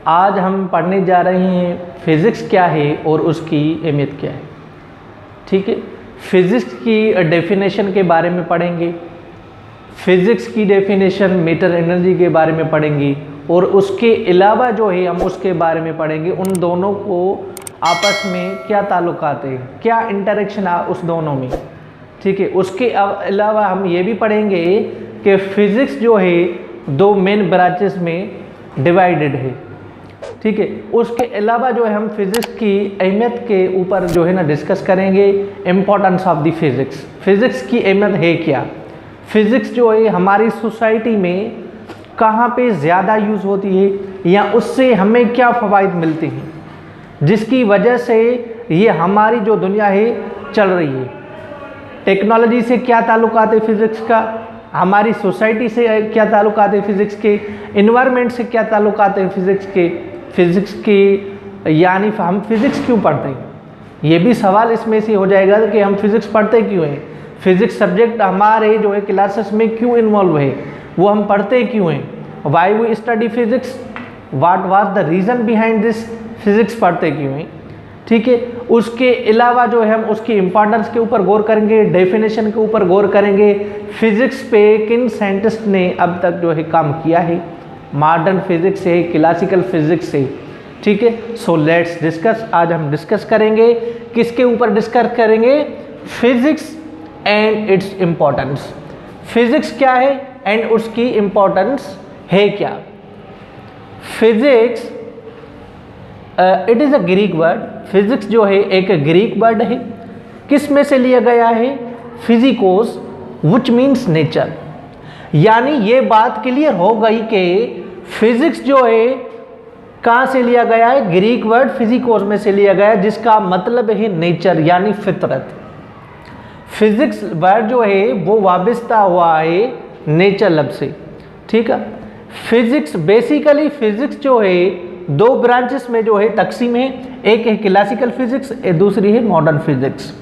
आज हम पढ़ने जा रहे हैं फिज़िक्स क्या है और उसकी अहमियत क्या है। ठीक है, फिज़िक्स की डेफिनेशन के बारे में पढ़ेंगे, फिज़िक्स की डेफिनेशन मैटर एनर्जी के बारे में पढ़ेंगे और उसके अलावा जो है हम उसके बारे में पढ़ेंगे उन दोनों को आपस में क्या ताल्लुकात है, क्या इंटरेक्शन उस दोनों में। ठीक है, उसके अलावा हम ये भी पढ़ेंगे कि फिज़िक्स जो है दो मेन ब्रांचेस में डिवाइडेड है। ठीक है, उसके अलावा जो है हम फिज़िक्स की अहमियत के ऊपर जो है ना डिस्कस करेंगे, importance of the physics. Physics की अहमियत है क्या, फिज़िक्स जो है हमारी सोसाइटी में कहाँ पे ज़्यादा यूज़ होती है या उससे हमें क्या फ़वाइद मिलते हैं, जिसकी वजह से ये हमारी जो दुनिया है चल रही है। टेक्नोलॉजी से क्या ताल्लुकात है फिज़िक्स का, हमारी सोसाइटी से क्या ताल्लुकात है फिज़िक्स के, इन्वायरमेंट से क्या ताल्लुकात है फिज़िक्स के यानी हम फिज़िक्स क्यों पढ़ते हैं, ये भी सवाल इसमें से हो जाएगा कि हम फिज़िक्स पढ़ते क्यों हैं, फिज़िक्स सब्जेक्ट हमारे जो है क्लासेस में क्यों इन्वॉल्व है, वो हम पढ़ते क्यों हैं, why we study physics, what was the reason behind this, physics पढ़ते क्यों हैं। ठीक है, उसके अलावा जो है हम उसकी इम्पोर्टेंस के ऊपर गौर करेंगे, डेफिनेशन के ऊपर गौर करेंगे, फिज़िक्स पे किन साइंटिस्ट ने अब तक जो है काम किया है, मॉडर्न फिज़िक्स है, क्लासिकल फिज़िक्स है। ठीक है, सो लेट्स डिस्कस। आज हम डिस्कस करेंगे, किसके ऊपर डिस्कस करेंगे, physics and its importance. Physics क्या है एंड उसकी इम्पोर्टेंस है क्या। Physics it is a Greek word, physics जो है एक ग्रीक वर्ड है, किस में से लिया गया है, फिजिकोस विच मीन्स नेचर। यानी ये बात क्लियर हो गई कि फिज़िक्स जो है कहाँ से लिया गया है, ग्रीक वर्ड फिजिकोस में से लिया गया है, जिसका मतलब है नेचर यानी फितरत। फिज़िक्स वर्ड जो है वो वाबस्ता हुआ है नेचर लफ्ज़ से। ठीक है, फिज़िक्स बेसिकली फ़िज़िक्स जो है दो ब्रांचेस में जो है तकसीम है, एक है क्लासिकल फिज़िक्स, दूसरी है मॉडर्न फिज़िक्स।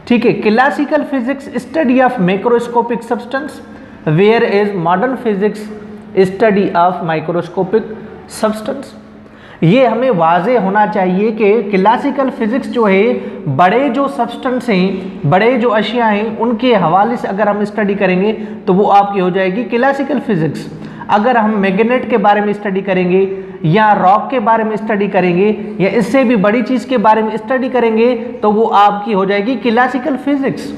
ठीक है, classical physics study of macroscopic substance, where is modern physics study of microscopic substance. ये हमें वाज़े होना चाहिए कि क्लासिकल फ़िज़िक्स जो है बड़े जो सब्सटेंस हैं, बड़े जो अशिया हैं, उनके हवाले से अगर हम स्टडी करेंगे तो वो आपकी हो जाएगी क्लासिकल फ़िज़िक्स। अगर हम मैग्नेट के बारे में स्टडी करेंगे या रॉक के बारे में स्टडी करेंगे या इससे भी बड़ी चीज़ के बारे में स्टडी करेंगे तो वो आपकी हो जाएगी क्लासिकल फ़िज़िक्स।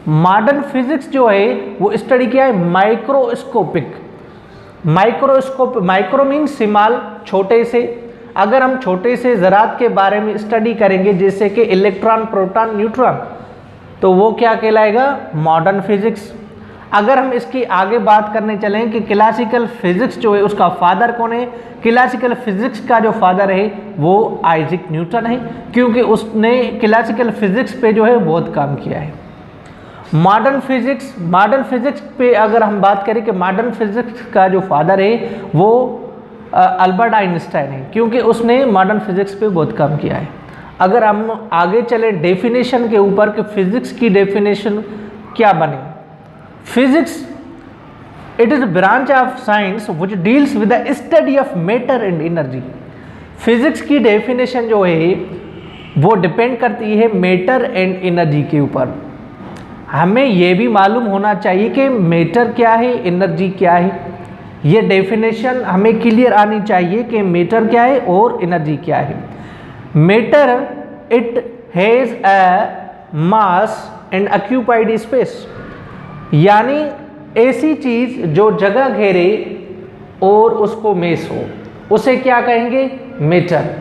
मॉडर्न फिज़िक्स जो है वो स्टडी क्या है, माइक्रोस्कोपिक। माइक्रो मीन्स स्मॉल, छोटे से। अगर हम छोटे से ज़रात के बारे में स्टडी करेंगे जैसे कि इलेक्ट्रॉन, प्रोटॉन, न्यूट्रॉन, तो वो क्या कहलाएगा, मॉडर्न फिज़िक्स। अगर हम इसकी आगे बात करने चलें कि क्लासिकल फिज़िक्स जो है उसका फादर कौन है, क्लासिकल फिज़िक्स का जो फादर है वो आइजैक न्यूटन है, क्योंकि उसने क्लासिकल फिज़िक्स पे जो है बहुत काम किया है। मॉडर्न फिज़िक्स पे अगर हम बात करें कि मॉडर्न फिज़िक्स का जो फादर है वो अल्बर्ट आइंस्टाइन है, क्योंकि उसने मॉडर्न फिज़िक्स पे बहुत काम किया है। अगर हम आगे चले डेफिनेशन के ऊपर कि फ़िज़िक्स की डेफिनेशन क्या बने, physics it is branch of science which deals with the study of matter and energy. Physics की डेफिनेशन जो है वो डिपेंड करती है मैटर एंड एनर्जी के ऊपर। हमें ये भी मालूम होना चाहिए कि मैटर क्या है, एनर्जी क्या है। ये डेफिनेशन हमें क्लियर आनी चाहिए कि मैटर क्या है और एनर्जी क्या है। Matter it has a mass and occupied space, यानी ऐसी चीज़ जो जगह घेरे और उसको मेस हो, उसे क्या कहेंगे, मैटर।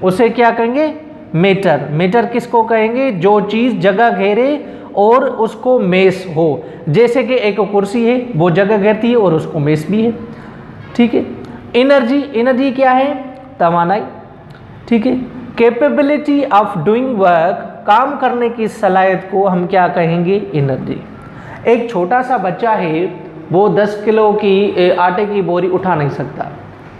उसे क्या कहेंगे, मैटर। मैटर किसको कहेंगे, जो चीज़ जगह घेरे और उसको मेस हो। जैसे कि एक कुर्सी है वो जगह घेरती है और उसको मेस भी है। ठीक है, एनर्जी क्या है, तवानाई। ठीक है, कैपेबिलिटी ऑफ डूइंग वर्क, काम करने की सलाहियत को हम क्या कहेंगे, एनर्जी। एक छोटा सा बच्चा है वो 10 किलो की आटे की बोरी उठा नहीं सकता,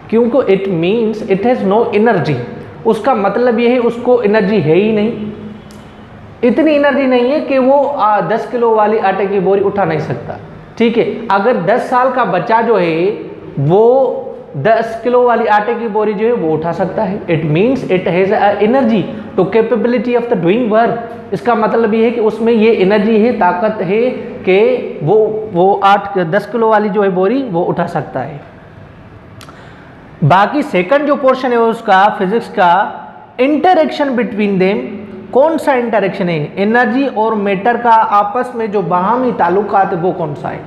क्योंकि it means it has no energy. उसका मतलब ये है उसको एनर्जी है ही नहीं, इतनी एनर्जी नहीं है कि वो 10 किलो वाली आटे की बोरी उठा नहीं सकता। ठीक है, अगर 10 साल का बच्चा जो है वो 10 किलो वाली आटे की बोरी जो है वो उठा सकता है। It means it has energy to capability of the doing work. इसका मतलब ये है कि उसमें ये एनर्जी है, ताकत है कि वो 10 किलो वाली जो है बोरी वो उठा सकता है। बाकी सेकंड जो पोर्शन है उसका फिजिक्स का, इंटरेक्शन बिटवीन देम। कौन सा इंटरेक्शन है? एनर्जी और मैटर का आपस में जो बाहमी ताल्लुकात है वो कौन सा है?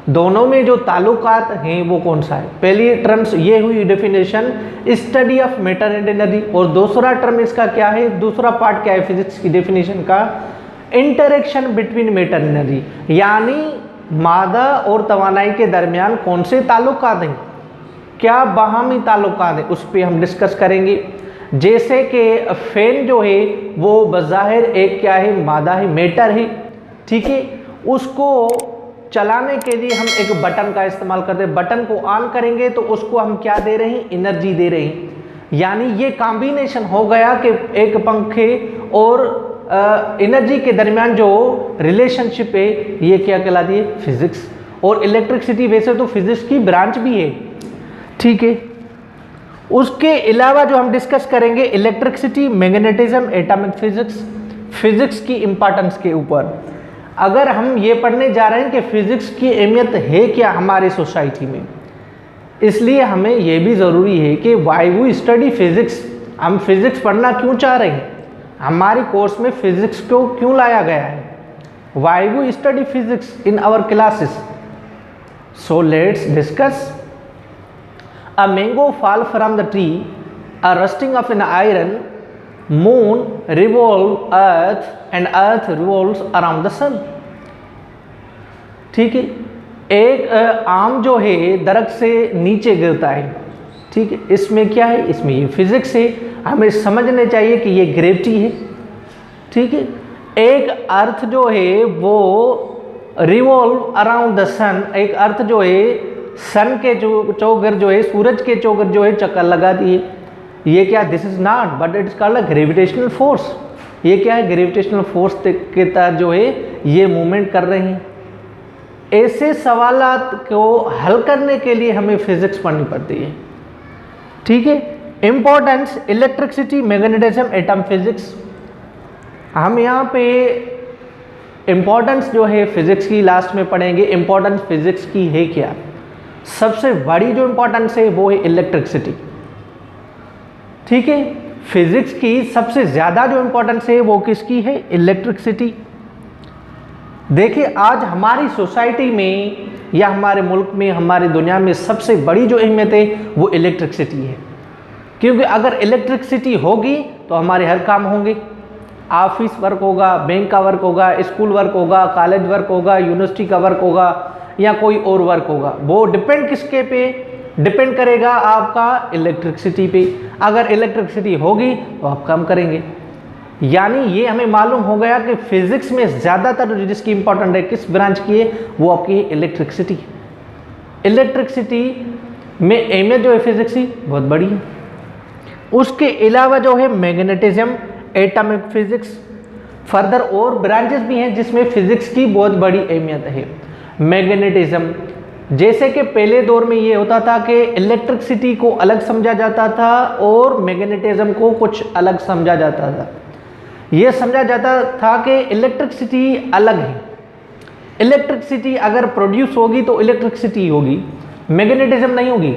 दोनों में जो ताल्लुकात हैं वो कौन सा है? पहली टर्म्स ये हुई definition, study of matter and energy, और दूसरा टर्म इसका क्या है, दूसरा पार्ट क्या है फिजिक्स की डेफिनेशन का, interaction between matter and energy, यानी मादा और तवानाई के दरमियान कौन से ताल्लुकात हैं, क्या बाहमी ताल्लुकात हैं, उस पर हम डिस्कस करेंगे। जैसे कि फैन जो है वो बज़ाहिर एक क्या है, मादा है, मैटर है, ठीक है। उसको चलाने के लिए हम एक बटन का इस्तेमाल करते हैं। बटन को ऑन करेंगे तो उसको हम क्या दे रहे हैं, एनर्जी दे रहे हैं। यानी ये कॉम्बिनेशन हो गया कि एक पंखे और एनर्जी के दरमियान जो रिलेशनशिप है ये क्या कहलाती है, फिजिक्स। और इलेक्ट्रिसिटी वैसे तो फिजिक्स की ब्रांच भी है, ठीक है। उसके अलावा जो हम डिस्कस करेंगे electricity, magnetism, atomic physics, physics की इंपॉर्टेंस के ऊपर। अगर हम ये पढ़ने जा रहे हैं कि फिजिक्स की अहमियत है क्या हमारी सोसाइटी में, इसलिए हमें यह भी ज़रूरी है कि व्हाई वी स्टडी फिजिक्स। हम फिजिक्स पढ़ना क्यों चाह रहे हैं, हमारी कोर्स में फिजिक्स को क्यों लाया गया है, why we study physics in our classes. So let's discuss. A mango fall from the tree, a rusting of an iron, moon revolve earth and earth revolves around the sun। ठीक है, एक आम जो है दरख्त से नीचे गिरता है, ठीक है। इसमें क्या है, इसमें ये फिजिक्स है, हमें समझने चाहिए कि ये ग्रेविटी है, ठीक है। एक अर्थ जो है वो रिवॉल्व अराउंड द सन, एक अर्थ जो है सन के चौगर जो है, सूरज के चौगर जो है चक्कर लगाती है। ये क्या, this is not but it's called a gravitational force. ये क्या है, ग्रेविटेशनल फोर्स के तहत जो है ये मूवमेंट कर रहे हैं। ऐसे सवालात को हल करने के लिए हमें फिजिक्स पढ़नी पड़ती है, ठीक है। Importance, electricity, magnetism, atom physics. हम यहाँ पे इंपॉर्टेंस जो है फिजिक्स की लास्ट में पढ़ेंगे। इंपॉर्टेंस फिजिक्स की है क्या, सबसे बड़ी जो इंपॉर्टेंस है वो है इलेक्ट्रिसिटी, ठीक है। फिजिक्स की सबसे ज़्यादा जो इंपॉर्टेंस है वो किसकी है, इलेक्ट्रिसिटी। देखिए आज हमारी सोसाइटी में या हमारे मुल्क में, हमारी दुनिया में सबसे बड़ी जो अहमियत है वो इलेक्ट्रिसिटी है। क्योंकि अगर इलेक्ट्रिसिटी होगी तो हमारे हर काम होंगे, ऑफिस वर्क होगा, बैंक का वर्क होगा, स्कूल वर्क होगा, कॉलेज वर्क होगा, यूनिवर्सिटी का वर्क होगा या कोई और वर्क होगा। वो डिपेंड किसके पे, डिपेंड करेगा आपका इलेक्ट्रिसिटी पे। अगर इलेक्ट्रिसिटी होगी तो आप काम करेंगे। यानी ये हमें मालूम हो गया कि फिजिक्स में ज़्यादातर जिसकी इंपॉर्टेंट है, किस ब्रांच की है, वो आपकी इलेक्ट्रिसिटी। इलेक्ट्रिसिटी में अहमियत जो है फिजिक्स की बहुत बड़ी है। उसके अलावा जो है मैग्नेटिज्म, एटॉमिक फिजिक्स, फर्दर और ब्रांचेस भी हैं जिसमें फिजिक्स की बहुत बड़ी अहमियत है। मैग्नेटिज्म, जैसे कि पहले दौर में ये होता था कि इलेक्ट्रिसिटी को अलग समझा जाता था और मैग्नेटिज्म को कुछ अलग समझा जाता था। ये समझा जाता था कि इलेक्ट्रिसिटी अलग है, इलेक्ट्रिसिटी अगर प्रोड्यूस होगी तो इलेक्ट्रिसिटी होगी, मैग्नेटिज्म नहीं होगी।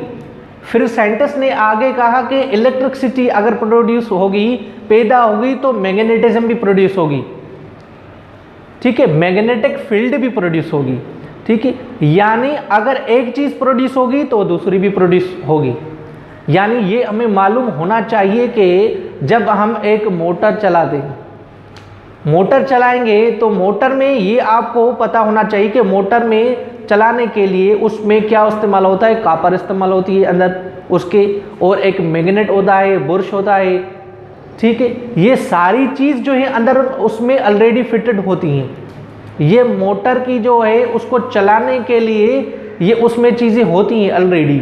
फिर साइंटिस्ट ने आगे कहा कि इलेक्ट्रिसिटी अगर प्रोड्यूस होगी, पैदा होगी, तो मैग्नेटिज्म भी प्रोड्यूस होगी, ठीक है, मैग्नेटिक फील्ड भी प्रोड्यूस होगी, ठीक है। यानी अगर एक चीज़ प्रोड्यूस होगी तो दूसरी भी प्रोड्यूस होगी। यानी ये हमें मालूम होना चाहिए कि जब हम एक मोटर चलाते हैं, मोटर चलाएंगे तो मोटर में ये आपको पता होना चाहिए कि मोटर में चलाने के लिए उसमें क्या इस्तेमाल होता है, कॉपर इस्तेमाल होती है अंदर उसके, और एक मैग्नेट होता है, बुरश होता है, ठीक है। ये सारी चीज़ जो है अंदर उसमें ऑलरेडी फिटेड होती हैं। ये मोटर की जो है उसको चलाने के लिए ये उसमें चीज़ें होती हैं ऑलरेडी।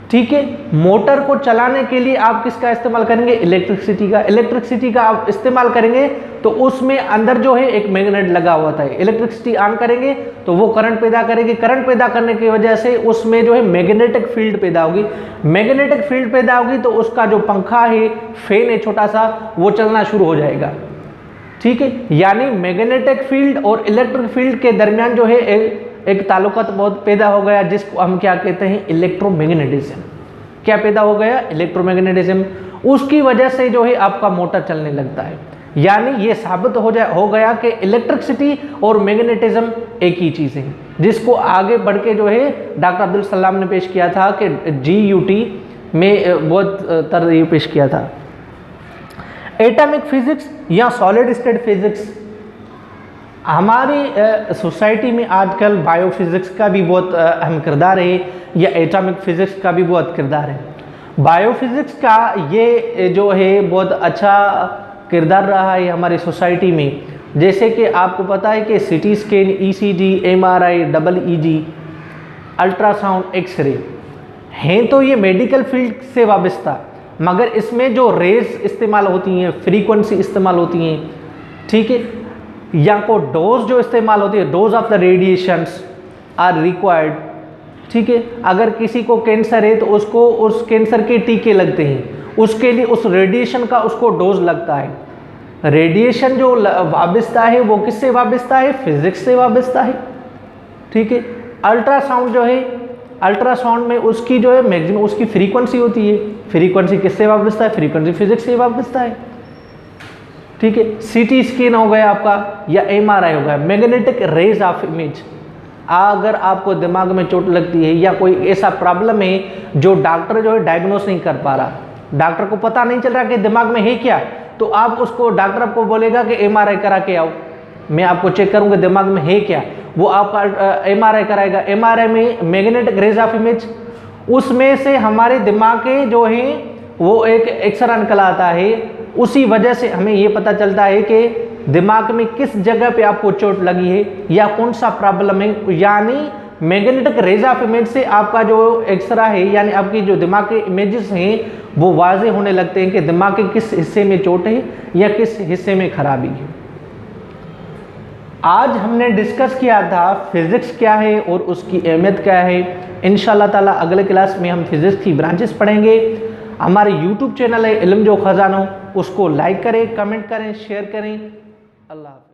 ठीक है। मोटर को चलाने के लिए आप किसका इस्तेमाल करेंगे? इलेक्ट्रिसिटी का। इलेक्ट्रिसिटी का आप इस्तेमाल करेंगे तो उसमें अंदर जो है एक मैग्नेट लगा हुआ था। इलेक्ट्रिसिटी ऑन करेंगे तो वो करंट पैदा करेगी। करंट पैदा करने की वजह से उसमें जो है मैग्नेटिक फील्ड पैदा होगी। मैग्नेटिक फील्ड पैदा होगी तो उसका जो पंखा है, फैन है छोटा सा, वो चलना शुरू हो जाएगा। ठीक है, यानी मैग्नेटिक फील्ड और इलेक्ट्रिक फील्ड के दरमियान जो है एक ताल्लुकात बहुत पैदा हो गया, जिसको हम क्या कहते हैं? इलेक्ट्रोमैग्नेटिज्म। क्या पैदा हो गया? इलेक्ट्रोमैग्नेटिज्म। उसकी वजह से जो है आपका मोटर चलने लगता है। यानी ये साबित हो गया कि इलेक्ट्रिसिटी और मैग्नेटिज्म एक ही चीज़ है, जिसको आगे बढ़ के जो है डॉक्टर अब्दुल सलाम ने पेश किया था कि GUT में बहुत तरह ये पेश किया था। एटॉमिक फिजिक्स या सॉलिड स्टेट फिजिक्स, हमारी सोसाइटी में आजकल बायोफिजिक्स का भी बहुत अहम किरदार है या एटॉमिक फिजिक्स का भी बहुत किरदार है। बायोफिजिक्स का ये जो है बहुत अच्छा किरदार रहा है हमारी सोसाइटी में। जैसे कि आपको पता है कि CT scan, ECG, MRI, EEG, ultrasound, x-ray हैं तो ये मेडिकल फील्ड से वाबस्ता, मगर इसमें जो रेज इस्तेमाल होती हैं, फ्रीक्वेंसी इस्तेमाल होती हैं, ठीक है, या को डोज जो इस्तेमाल होती है, dose of the radiations are required. ठीक है, अगर किसी को कैंसर है तो उसको उस कैंसर के टीके लगते हैं, उसके लिए उस रेडिएशन का उसको डोज लगता है। रेडिएशन जो वाबस्ता है वो किससे वाबस्ता है? फिजिक्स से वाबस्ता है। ठीक है, अल्ट्रासाउंड जो है, अल्ट्रासाउंड में उसकी जो है मैक्सिमम उसकी फ्रीक्वेंसी होती है। फ्रीक्वेंसी किससे वाबस्ता है? फ्रीक्वेंसी फिजिक्स से वाबस्ता है। ठीक है, CT स्कैन हो गया आपका या MRI हो गया, मैग्नेटिक रेज ऑफ इमेज। अगर आपको दिमाग में चोट लगती है या कोई ऐसा प्रॉब्लम है जो डॉक्टर जो है डायग्नोस नहीं कर पा रहा, डॉक्टर को पता नहीं चल रहा कि दिमाग में है क्या, तो आप उसको, डॉक्टर आपको बोलेगा कि MRI करा के आओ, मैं आपको चेक करूंगा दिमाग में है क्या। वो आपका MRI कराएगा। MRI में मैग्नेटिक रेज ऑफ इमेज, उसमें से हमारे दिमाग के जो है वो एक एक्सरा निकल आता है। उसी वजह से हमें ये पता चलता है कि दिमाग में किस जगह पे आपको चोट लगी है या कौन सा प्रॉब्लम है। यानी मैग्नेटिक रेज ऑफ इमेज से आपका जो एक्सरा है, यानी आपकी जो दिमाग के इमेजेस हैं, वो वाजे होने लगते हैं कि दिमाग के किस हिस्से में चोट है या किस हिस्से में खराबी है। आज हमने डिस्कस किया था फिजिक्स क्या है और उसकी अहमियत क्या है। इंशाल्लाह ताला अगले क्लास में हम फिजिक्स की ब्रांचेस पढ़ेंगे। हमारे YouTube चैनल है इल्म जो खजानो, उसको लाइक करें, कमेंट करें, शेयर करें। अल्लाह।